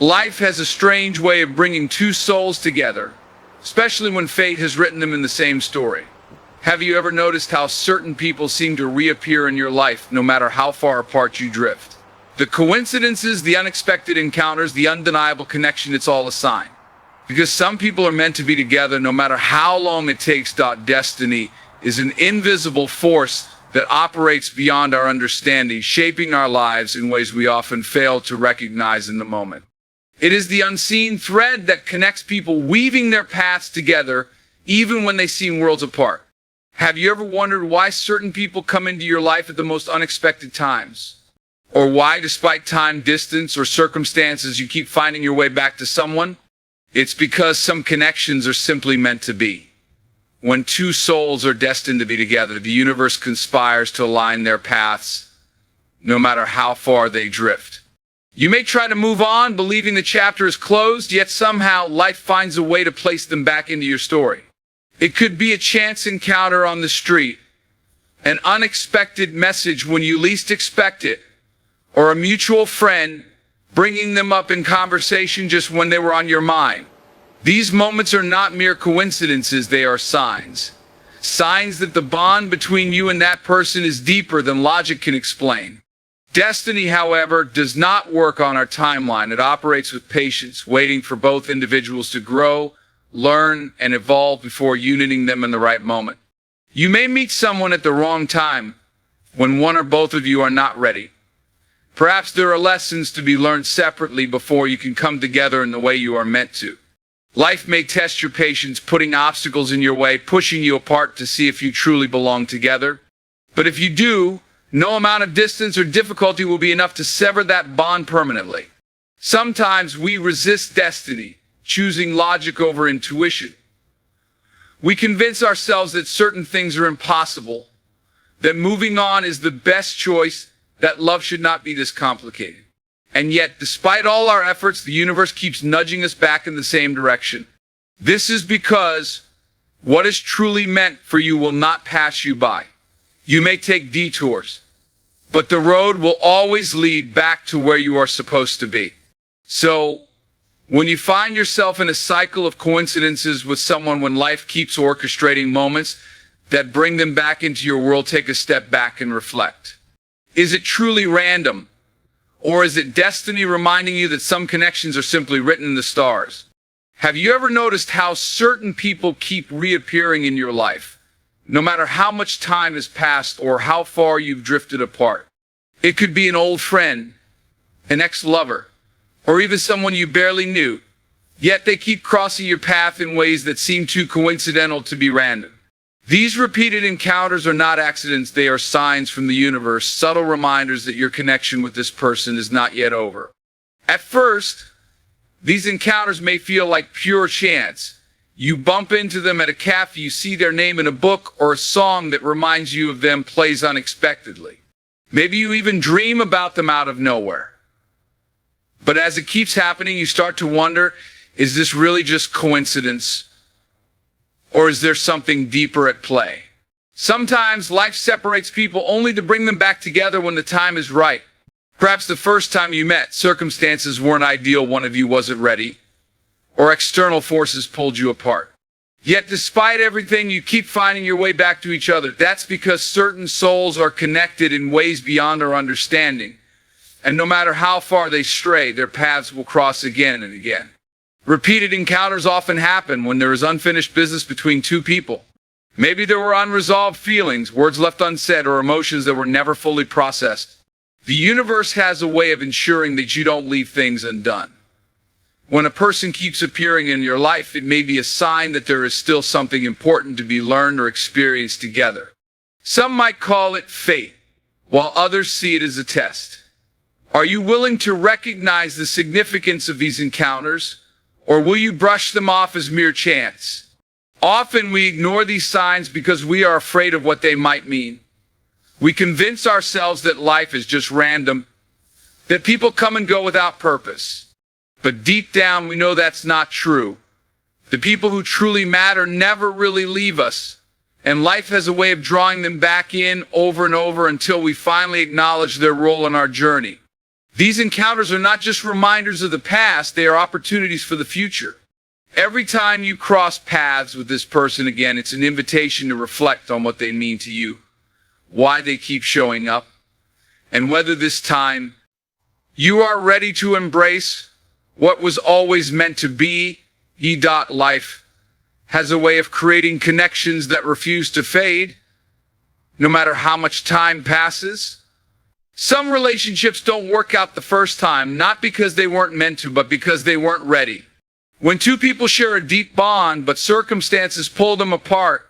Life has a strange way of bringing two souls together, especially when fate has written them in the same story. Have you ever noticed how certain people seem to reappear in your life no matter how far apart you drift? The coincidences, the unexpected encounters, the undeniable connection, it's all a sign. Because some people are meant to be together no matter how long it takes. Destiny is an invisible force that operates beyond our understanding, shaping our lives in ways we often fail to recognize in the moment. It is the unseen thread that connects people, weaving their paths together even when they seem worlds apart. Have you ever wondered why certain people come into your life at the most unexpected times? Or why, despite time, distance, or circumstances, you keep finding your way back to someone? It's because some connections are simply meant to be. When two souls are destined to be together, the universe conspires to align their paths, no matter how far they drift. You may try to move on, believing the chapter is closed, yet somehow life finds a way to place them back into your story. It could be a chance encounter on the street, an unexpected message when you least expect it, or a mutual friend bringing them up in conversation just when they were on your mind. These moments are not mere coincidences, they are signs. Signs that the bond between you and that person is deeper than logic can explain. Destiny, however, does not work on our timeline. It operates with patience, waiting for both individuals to grow, learn, and evolve before uniting them in the right moment. You may meet someone at the wrong time, when one or both of you are not ready. Perhaps there are lessons to be learned separately before you can come together in the way you are meant to. Life may test your patience, putting obstacles in your way, pushing you apart to see if you truly belong together. But if you do, no amount of distance or difficulty will be enough to sever that bond permanently. Sometimes we resist destiny, choosing logic over intuition. We convince ourselves that certain things are impossible, that moving on is the best choice, that love should not be this complicated. And yet, despite all our efforts, the universe keeps nudging us back in the same direction. This is because what is truly meant for you will not pass you by. You may take detours, but the road will always lead back to where you are supposed to be. So, when you find yourself in a cycle of coincidences with someone, when life keeps orchestrating moments that bring them back into your world, take a step back and reflect. Is it truly random? Or is it destiny reminding you that some connections are simply written in the stars? Have you ever noticed how certain people keep reappearing in your life, no matter how much time has passed or how far you've drifted apart? It could be an old friend, an ex-lover, or even someone you barely knew, yet they keep crossing your path in ways that seem too coincidental to be random. These repeated encounters are not accidents, they are signs from the universe, subtle reminders that your connection with this person is not yet over. At first, these encounters may feel like pure chance. You bump into them at a cafe, you see their name in a book, or a song that reminds you of them plays unexpectedly. Maybe you even dream about them out of nowhere. But as it keeps happening, you start to wonder, is this really just coincidence? Or is there something deeper at play? Sometimes life separates people only to bring them back together when the time is right. Perhaps the first time you met, circumstances weren't ideal, one of you wasn't ready, or external forces pulled you apart. Yet despite everything, you keep finding your way back to each other. That's because certain souls are connected in ways beyond our understanding. And no matter how far they stray, their paths will cross again and again. Repeated encounters often happen when there is unfinished business between two people. Maybe there were unresolved feelings, words left unsaid, or emotions that were never fully processed. The universe has a way of ensuring that you don't leave things undone. When a person keeps appearing in your life, it may be a sign that there is still something important to be learned or experienced together. Some might call it fate, while others see it as a test. Are you willing to recognize the significance of these encounters? Or will you brush them off as mere chance? Often we ignore these signs because we are afraid of what they might mean. We convince ourselves that life is just random, that people come and go without purpose. But deep down, we know that's not true. The people who truly matter never really leave us, and life has a way of drawing them back in over and over until we finally acknowledge their role in our journey. These encounters are not just reminders of the past, they are opportunities for the future. Every time you cross paths with this person again, it's an invitation to reflect on what they mean to you, why they keep showing up, and whether this time you are ready to embrace what was always meant to be. Life has a way of creating connections that refuse to fade, no matter how much time passes. Some relationships don't work out the first time, not because they weren't meant to, but because they weren't ready. When two people share a deep bond, but circumstances pull them apart,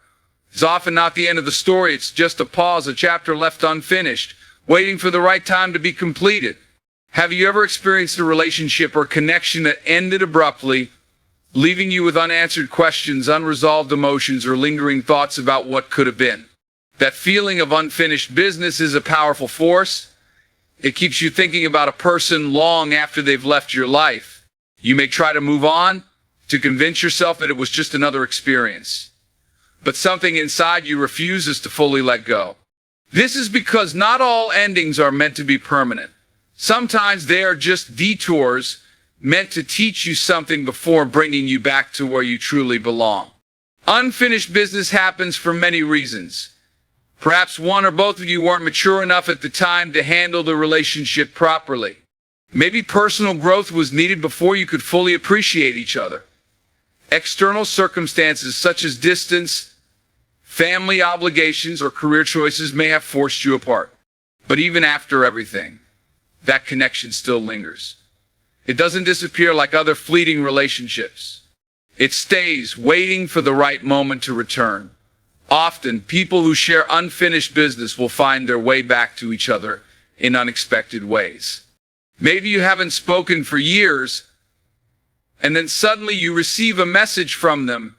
it's often not the end of the story. It's just a pause, a chapter left unfinished, waiting for the right time to be completed. Have you ever experienced a relationship or connection that ended abruptly, leaving you with unanswered questions, unresolved emotions, or lingering thoughts about what could have been? That feeling of unfinished business is a powerful force. It keeps you thinking about a person long after they've left your life. You may try to move on, to convince yourself that it was just another experience. But something inside you refuses to fully let go. This is because not all endings are meant to be permanent. Sometimes they are just detours meant to teach you something before bringing you back to where you truly belong. Unfinished business happens for many reasons. Perhaps one or both of you weren't mature enough at the time to handle the relationship properly. Maybe personal growth was needed before you could fully appreciate each other. External circumstances such as distance, family obligations, or career choices may have forced you apart. But even after everything, that connection still lingers. It doesn't disappear like other fleeting relationships. It stays, waiting for the right moment to return. Often, people who share unfinished business will find their way back to each other in unexpected ways. Maybe you haven't spoken for years, and then suddenly you receive a message from them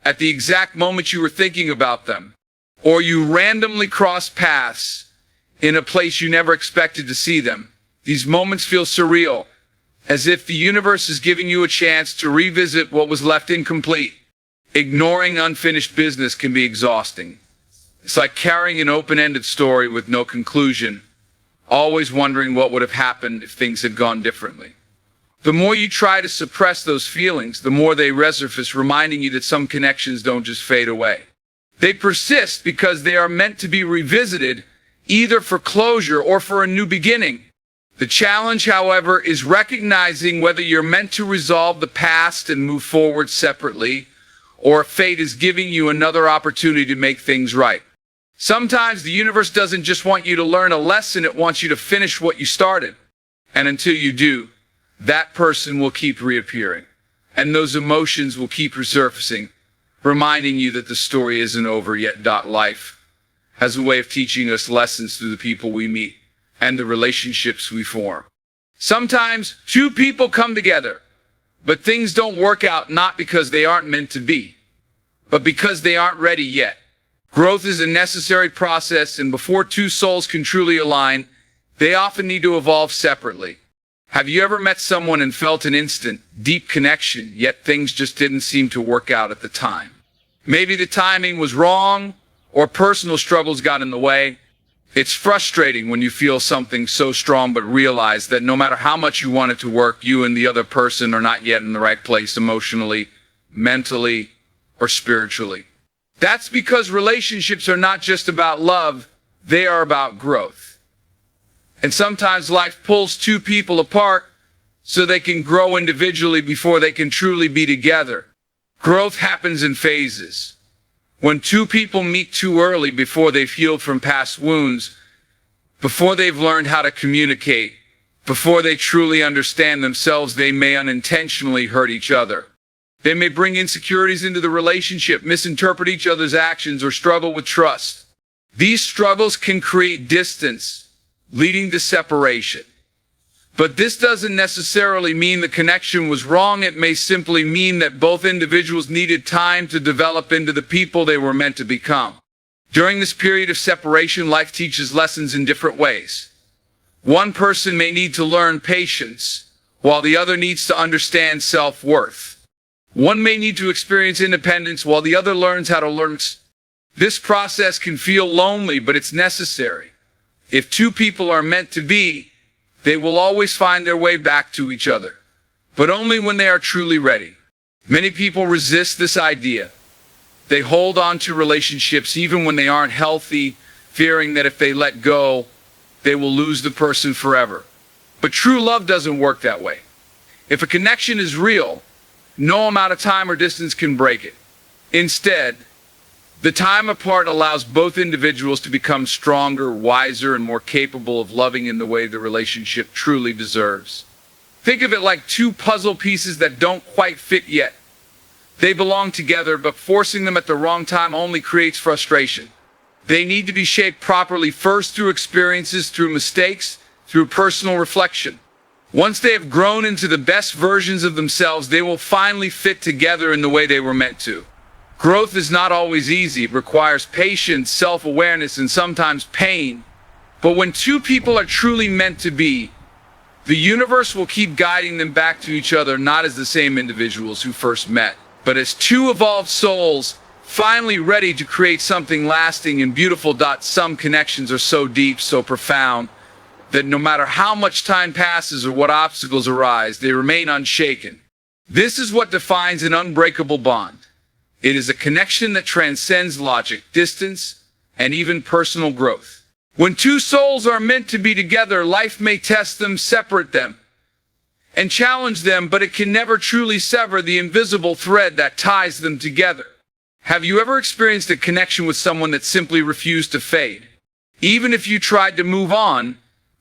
at the exact moment you were thinking about them. Or you randomly cross paths in a place you never expected to see them. These moments feel surreal, as if the universe is giving you a chance to revisit what was left incomplete. Ignoring unfinished business can be exhausting. It's like carrying an open-ended story with no conclusion, always wondering what would have happened if things had gone differently. The more you try to suppress those feelings, the more they resurface, reminding you that some connections don't just fade away. They persist because they are meant to be revisited, either for closure or for a new beginning. The challenge, however, is recognizing whether you're meant to resolve the past and move forward separately, or if fate is giving you another opportunity to make things right. Sometimes the universe doesn't just want you to learn a lesson, it wants you to finish what you started. And until you do, that person will keep reappearing, and those emotions will keep resurfacing, reminding you that the story isn't over yet. Life has a way of teaching us lessons through the people we meet and the relationships we form. Sometimes two people come together, but things don't work out, not because they aren't meant to be, but because they aren't ready yet. Growth is a necessary process, and before two souls can truly align, they often need to evolve separately. Have you ever met someone and felt an instant, deep connection, yet things just didn't seem to work out at the time? Maybe the timing was wrong, or personal struggles got in the way. It's frustrating when you feel something so strong but realize that no matter how much you want it to work, you and the other person are not yet in the right place emotionally, mentally, or spiritually. That's because relationships are not just about love, they are about growth. And sometimes life pulls two people apart so they can grow individually before they can truly be together. Growth happens in phases. When two people meet too early, before they've healed from past wounds, before they've learned how to communicate, before they truly understand themselves, they may unintentionally hurt each other. They may bring insecurities into the relationship, misinterpret each other's actions, or struggle with trust. These struggles can create distance, leading to separation. But this doesn't necessarily mean the connection was wrong. It may simply mean that both individuals needed time to develop into the people they were meant to become. During this period of separation, life teaches lessons in different ways. One person may need to learn patience, while the other needs to understand self-worth. One may need to experience independence, while the other learns how to learn. This process can feel lonely, but it's necessary. If two people are meant to be, They will always find their way back to each other, but only when they are truly ready. Many people resist this idea. They hold on to relationships even when they aren't healthy, fearing that if they let go, they will lose the person forever. But true love doesn't work that way. If a connection is real, no amount of time or distance can break it. Instead, the time apart allows both individuals to become stronger, wiser, and more capable of loving in the way the relationship truly deserves. Think of it like two puzzle pieces that don't quite fit yet. They belong together, but forcing them at the wrong time only creates frustration. They need to be shaped properly, first through experiences, through mistakes, through personal reflection. Once they have grown into the best versions of themselves, they will finally fit together in the way they were meant to. Growth is not always easy. It requires patience, self-awareness, and sometimes pain. But when two people are truly meant to be, the universe will keep guiding them back to each other, not as the same individuals who first met, but as two evolved souls, finally ready to create something lasting and beautiful. Some connections are so deep, so profound, that no matter how much time passes or what obstacles arise, they remain unshaken. This is what defines an unbreakable bond. It is a connection that transcends logic, distance, and even personal growth. When two souls are meant to be together, life may test them, separate them, and challenge them, but it can never truly sever the invisible thread that ties them together. Have you ever experienced a connection with someone that simply refused to fade? Even if you tried to move on,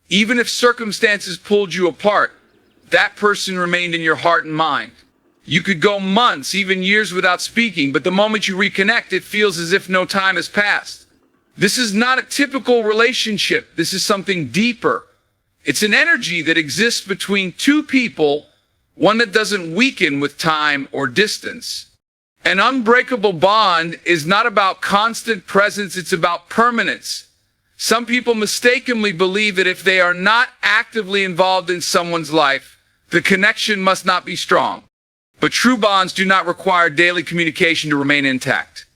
even if circumstances pulled you apart, that person remained in your heart and mind. You could go months, even years without speaking, but the moment you reconnect, it feels as if no time has passed. This is not a typical relationship. This is something deeper. It's an energy that exists between two people, one that doesn't weaken with time or distance. An unbreakable bond is not about constant presence, it's about permanence. Some people mistakenly believe that if they are not actively involved in someone's life, the connection must not be strong. But true bonds do not require daily communication to remain intact.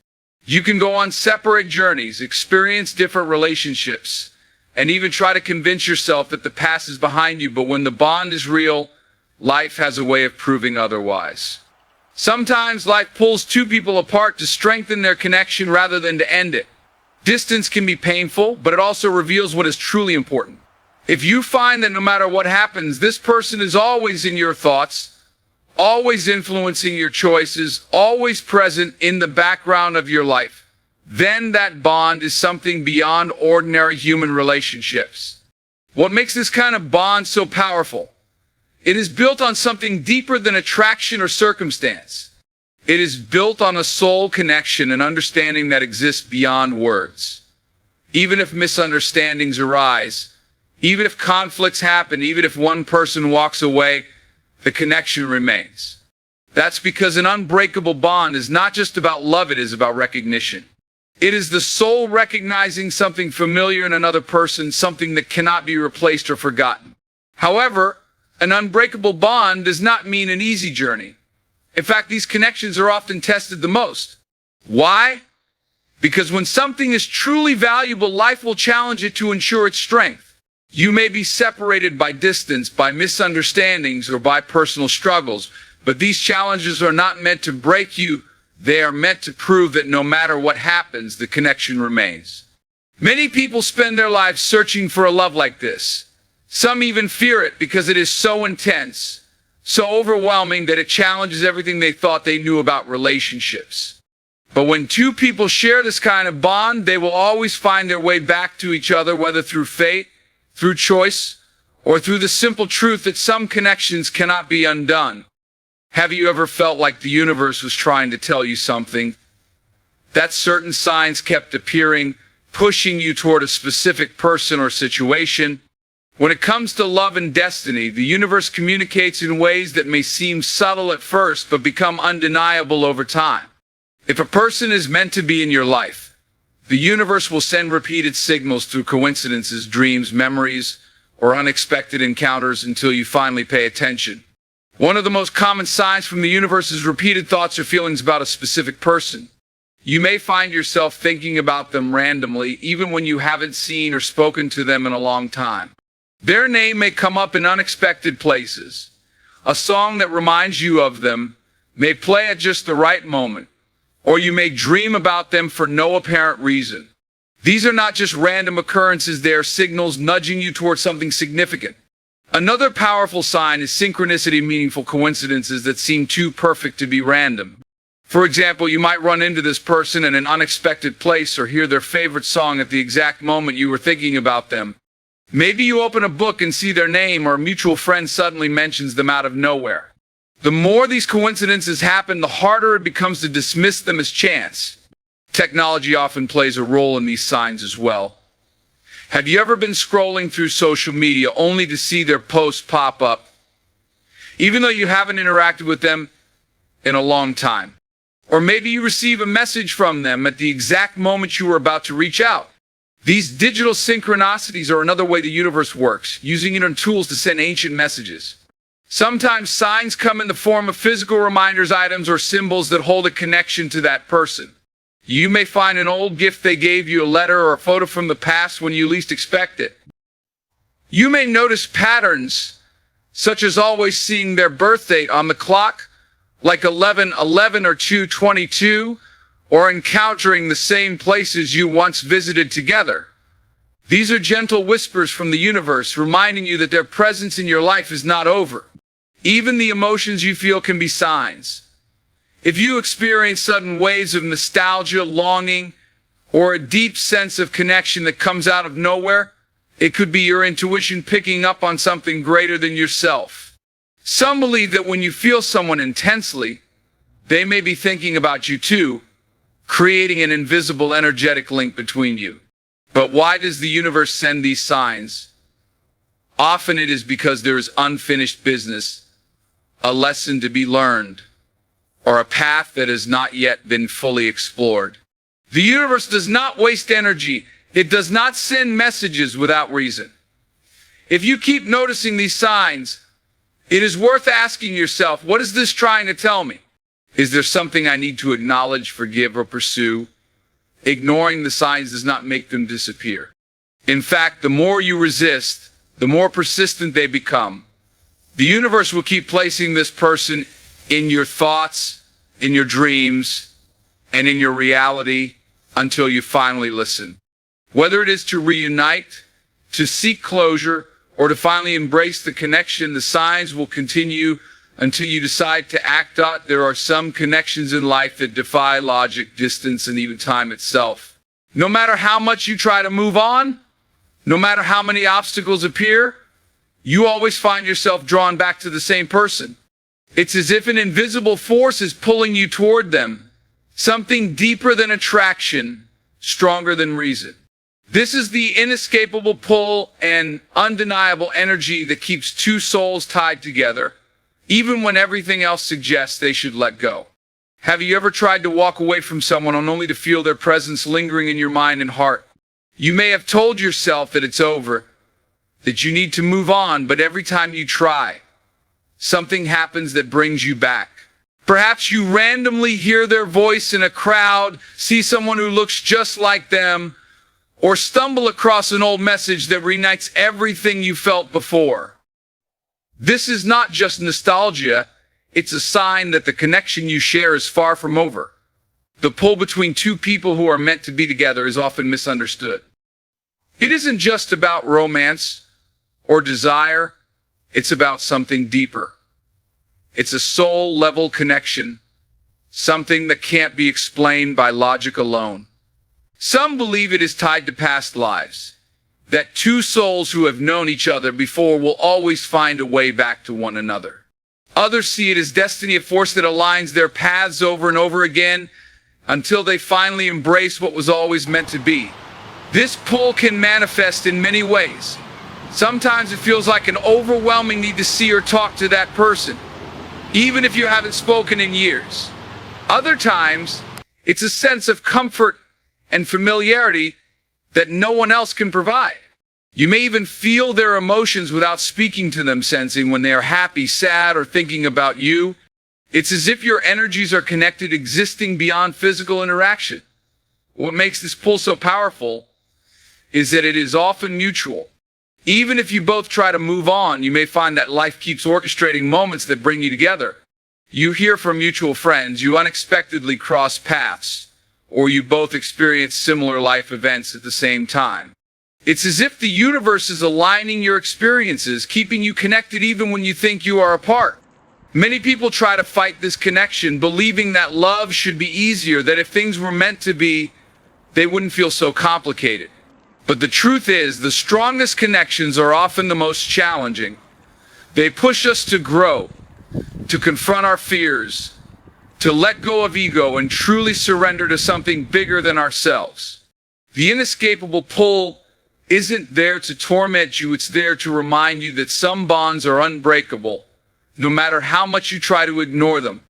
You can go on separate journeys, experience different relationships, and even try to convince yourself that the past is behind you, but when the bond is real, life has a way of proving otherwise. Sometimes life pulls two people apart to strengthen their connection rather than to end it. Distance can be painful, but it also reveals what is truly important. If you find that no matter what happens, this person is always in your thoughts, always influencing your choices, always present in the background of your life, then that bond is something beyond ordinary human relationships. What makes this kind of bond so powerful? It is built on something deeper than attraction or circumstance. It is built on a soul connection, an understanding that exists beyond words. Even if misunderstandings arise, even if conflicts happen, even if one person walks away, the connection remains. That's because an unbreakable bond is not just about love, it is about recognition. It is the soul recognizing something familiar in another person, something that cannot be replaced or forgotten. However, an unbreakable bond does not mean an easy journey. In fact, these connections are often tested the most. Why? Because when something is truly valuable, life will challenge it to ensure its strength. You may be separated by distance, by misunderstandings, or by personal struggles, but these challenges are not meant to break you. They are meant to prove that no matter what happens, the connection remains. Many people spend their lives searching for a love like this. Some even fear it because it is so intense, so overwhelming that it challenges everything they thought they knew about relationships. But when two people share this kind of bond, they will always find their way back to each other, whether through fate, through choice, or through the simple truth that some connections cannot be undone. Have you ever felt like the universe was trying to tell you something? That certain signs kept appearing, pushing you toward a specific person or situation. When it comes to love and destiny, the universe communicates in ways that may seem subtle at first, but become undeniable over time. If a person is meant to be in your life, the universe will send repeated signals through coincidences, dreams, memories, or unexpected encounters until you finally pay attention. One of the most common signs from the universe is repeated thoughts or feelings about a specific person. You may find yourself thinking about them randomly, even when you haven't seen or spoken to them in a long time. Their name may come up in unexpected places. A song that reminds you of them may play at just the right moment, or you may dream about them for no apparent reason. These are not just random occurrences, they are signals nudging you towards something significant. Another powerful sign is synchronicity, meaningful coincidences that seem too perfect to be random. For example, you might run into this person in an unexpected place or hear their favorite song at the exact moment you were thinking about them. Maybe you open a book and see their name, or a mutual friend suddenly mentions them out of nowhere. The more these coincidences happen, the harder it becomes to dismiss them as chance. Technology often plays a role in these signs as well. Have you ever been scrolling through social media only to see their post pop up, even though you haven't interacted with them in a long time? Or maybe you receive a message from them at the exact moment you were about to reach out. These digital synchronicities are another way the universe works, using internet tools to send ancient messages. Sometimes signs come in the form of physical reminders, items, or symbols that hold a connection to that person. You may find an old gift they gave you, a letter, or a photo from the past when you least expect it. You may notice patterns, such as always seeing their birth date on the clock, like 11/11 or 2/22, or encountering the same places you once visited together. These are gentle whispers from the universe, reminding you that their presence in your life is not over. Even the emotions you feel can be signs. If you experience sudden waves of nostalgia, longing, or a deep sense of connection that comes out of nowhere, it could be your intuition picking up on something greater than yourself. Some believe that when you feel someone intensely, they may be thinking about you too, creating an invisible energetic link between you. But why does the universe send these signs? Often it is because there is unfinished business, a lesson to be learned, or a path that has not yet been fully explored. The universe does not waste energy. It does not send messages without reason. If you keep noticing these signs, it is worth asking yourself, what is this trying to tell me? Is there something I need to acknowledge, forgive, or pursue? Ignoring the signs does not make them disappear. In fact, the more you resist, the more persistent they become. The universe will keep placing this person in your thoughts, in your dreams, and in your reality until you finally listen. Whether it is to reunite, to seek closure, or to finally embrace the connection, the signs will continue until you decide to act out. There are some connections in life that defy logic, distance, and even time itself. No matter how much you try to move on, no matter how many obstacles appear, you always find yourself drawn back to the same person. It's as if an invisible force is pulling you toward them, something deeper than attraction, stronger than reason. This is the inescapable pull and undeniable energy that keeps two souls tied together, even when everything else suggests they should let go. Have you ever tried to walk away from someone only to feel their presence lingering in your mind and heart? You may have told yourself that it's over, that you need to move on, but every time you try, something happens that brings you back. Perhaps you randomly hear their voice in a crowd, see someone who looks just like them, or stumble across an old message that reunites everything you felt before. This is not just nostalgia, it's a sign that the connection you share is far from over. The pull between two people who are meant to be together is often misunderstood. It isn't just about romance or desire, it's about something deeper. It's a soul-level connection, something that can't be explained by logic alone. Some believe it is tied to past lives, that two souls who have known each other before will always find a way back to one another. Others see it as destiny, a force that aligns their paths over and over again until they finally embrace what was always meant to be. This pull can manifest in many ways. Sometimes it feels like an overwhelming need to see or talk to that person, even if you haven't spoken in years. Other times, it's a sense of comfort and familiarity that no one else can provide. You may even feel their emotions without speaking to them, sensing when they are happy, sad, or thinking about you. It's as if your energies are connected, existing beyond physical interaction. What makes this pull so powerful is that it is often mutual. Even if you both try to move on, you may find that life keeps orchestrating moments that bring you together. You hear from mutual friends, you unexpectedly cross paths, or you both experience similar life events at the same time. It's as if the universe is aligning your experiences, keeping you connected even when you think you are apart. Many people try to fight this connection, believing that love should be easier, that if things were meant to be, they wouldn't feel so complicated. But the truth is, the strongest connections are often the most challenging. They push us to grow, to confront our fears, to let go of ego and truly surrender to something bigger than ourselves. The inescapable pull isn't there to torment you, it's there to remind you that some bonds are unbreakable, no matter how much you try to ignore them.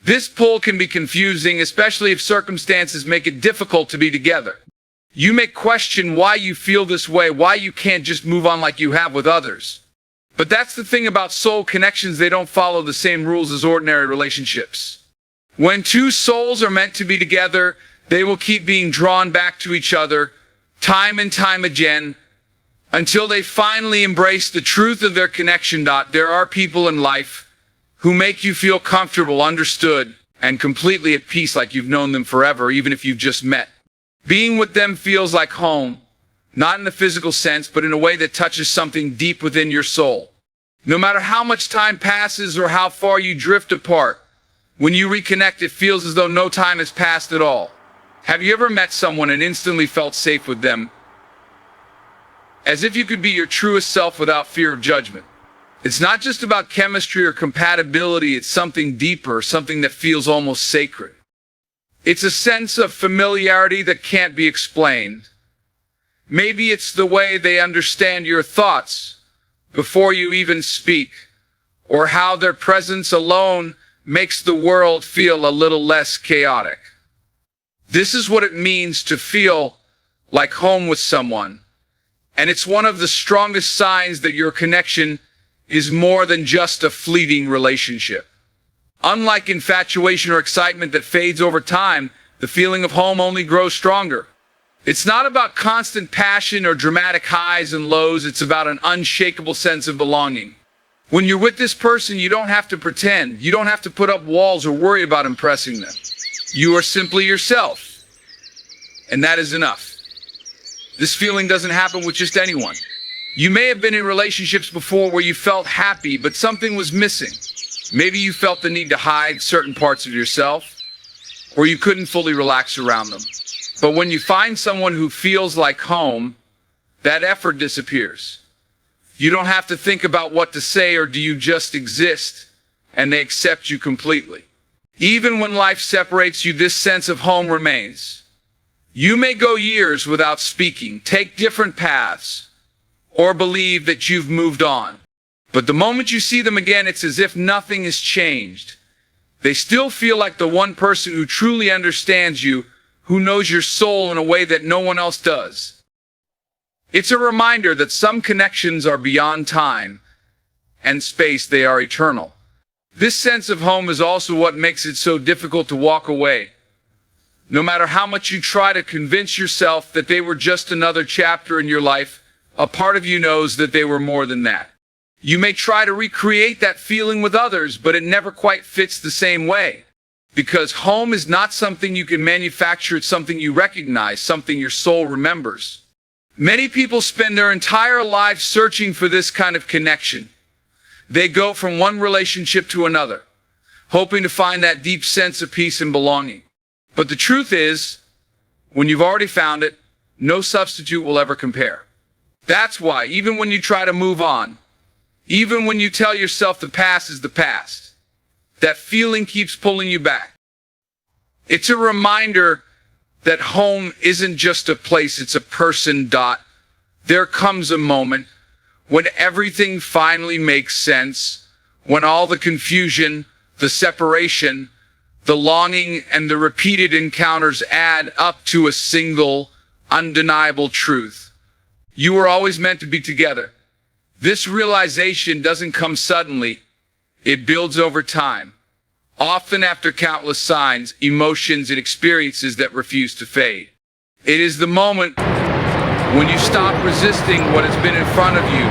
This pull can be confusing, especially if circumstances make it difficult to be together. You may question why you feel this way, why you can't just move on like you have with others. But that's the thing about soul connections, they don't follow the same rules as ordinary relationships. When two souls are meant to be together, they will keep being drawn back to each other, time and time again, until they finally embrace the truth of their connection. There are people in life who make you feel comfortable, understood, and completely at peace, like you've known them forever, even if you've just met. Being with them feels like home, not in the physical sense, but in a way that touches something deep within your soul. No matter how much time passes or how far you drift apart, when you reconnect, it feels as though no time has passed at all. Have you ever met someone and instantly felt safe with them? As if you could be your truest self without fear of judgment. It's not just about chemistry or compatibility, it's something deeper, something that feels almost sacred. It's a sense of familiarity that can't be explained. Maybe it's the way they understand your thoughts before you even speak, or how their presence alone makes the world feel a little less chaotic. This is what it means to feel like home with someone. And it's one of the strongest signs that your connection is more than just a fleeting relationship. Unlike infatuation or excitement that fades over time, the feeling of home only grows stronger. It's not about constant passion or dramatic highs and lows, it's about an unshakable sense of belonging. When you're with this person, you don't have to pretend, you don't have to put up walls or worry about impressing them. You are simply yourself, and that is enough. This feeling doesn't happen with just anyone. You may have been in relationships before where you felt happy, but something was missing. Maybe you felt the need to hide certain parts of yourself, or you couldn't fully relax around them. But when you find someone who feels like home, that effort disappears. You don't have to think about what to say, or do you just exist, and they accept you completely. Even when life separates you, this sense of home remains. You may go years without speaking, take different paths, or believe that you've moved on. But the moment you see them again, it's as if nothing has changed. They still feel like the one person who truly understands you, who knows your soul in a way that no one else does. It's a reminder that some connections are beyond time and space, they are eternal. This sense of home is also what makes it so difficult to walk away. No matter how much you try to convince yourself that they were just another chapter in your life, a part of you knows that they were more than that. You may try to recreate that feeling with others, but it never quite fits the same way. Because home is not something you can manufacture, it's something you recognize, something your soul remembers. Many people spend their entire lives searching for this kind of connection. They go from one relationship to another, hoping to find that deep sense of peace and belonging. But the truth is, when you've already found it, no substitute will ever compare. That's why, even when you try to move on, even when you tell yourself the past is the past, that feeling keeps pulling you back. It's a reminder that home isn't just a place, it's a person. There comes a moment when everything finally makes sense, when all the confusion, the separation, the longing, and the repeated encounters add up to a single, undeniable truth. You were always meant to be together. This realization doesn't come suddenly. It builds over time, often after countless signs, emotions, and experiences that refuse to fade. It is the moment When you stop resisting what has been in front of you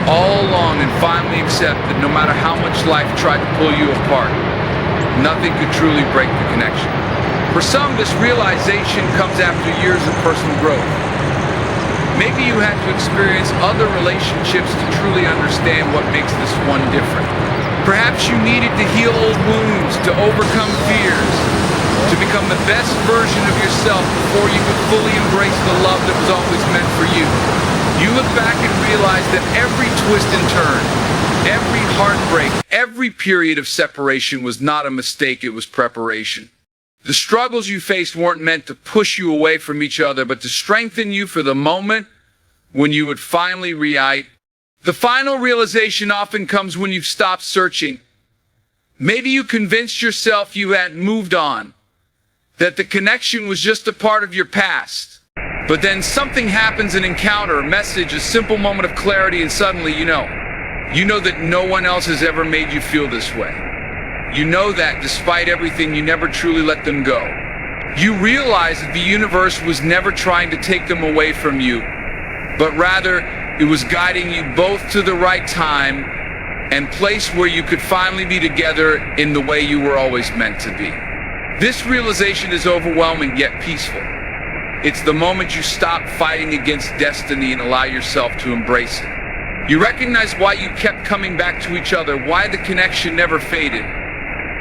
all along and finally accept that no matter how much life tried to pull you apart, nothing could truly break the connection. For some, this realization comes after years of personal growth. Maybe you had to experience other relationships to truly understand what makes this one different. Perhaps you needed to heal old wounds, to overcome fears, to become the best version of yourself before you could fully embrace the love that was always meant for you. You look back and realize that every twist and turn, every heartbreak, every period of separation was not a mistake, it was preparation. The struggles you faced weren't meant to push you away from each other, but to strengthen you for the moment when you would finally reunite. The final realization often comes when you've stopped searching. Maybe you convinced yourself you had moved on, that the connection was just a part of your past. But then something happens, an encounter, a message, a simple moment of clarity, and suddenly you know that no one else has ever made you feel this way. You know that despite everything, you never truly let them go. You realize that the universe was never trying to take them away from you, but rather it was guiding you both to the right time and place where you could finally be together in the way you were always meant to be. This realization is overwhelming yet peaceful. It's the moment you stop fighting against destiny and allow yourself to embrace it. You recognize why you kept coming back to each other, why the connection never faded,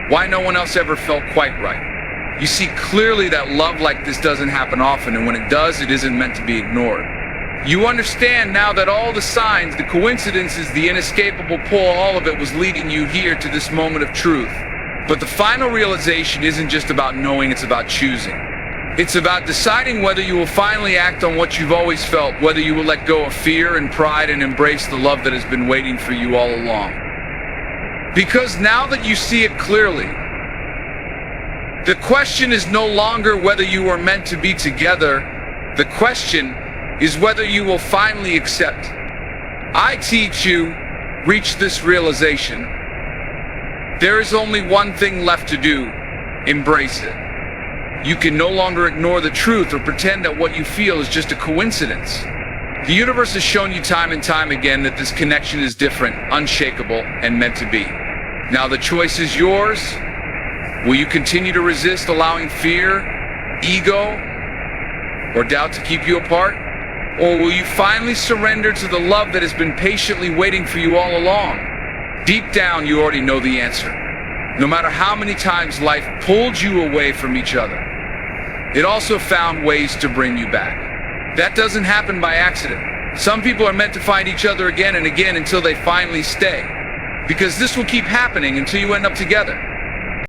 why no one else ever felt quite right. You see clearly that love like this doesn't happen often, and when it does, it isn't meant to be ignored. You understand now that all the signs, the coincidences, the inescapable pull, all of it was leading you here to this moment of truth. But the final realization isn't just about knowing, it's about choosing. It's about deciding whether you will finally act on what you've always felt, whether you will let go of fear and pride and embrace the love that has been waiting for you all along. Because now that you see it clearly, the question is no longer whether you are meant to be together. The question is whether you will finally accept. I teach you, reach this realization. There is only one thing left to do. Embrace it. You can no longer ignore the truth or pretend that what you feel is just a coincidence. The universe has shown you time and time again that this connection is different, unshakable, and meant to be. Now the choice is yours. Will you continue to resist, allowing fear, ego, or doubt to keep you apart? Or will you finally surrender to the love that has been patiently waiting for you all along? Deep down, you already know the answer. No matter how many times life pulled you away from each other, it also found ways to bring you back. That doesn't happen by accident. Some people are meant to find each other again and again until they finally stay. Because this will keep happening until you end up together.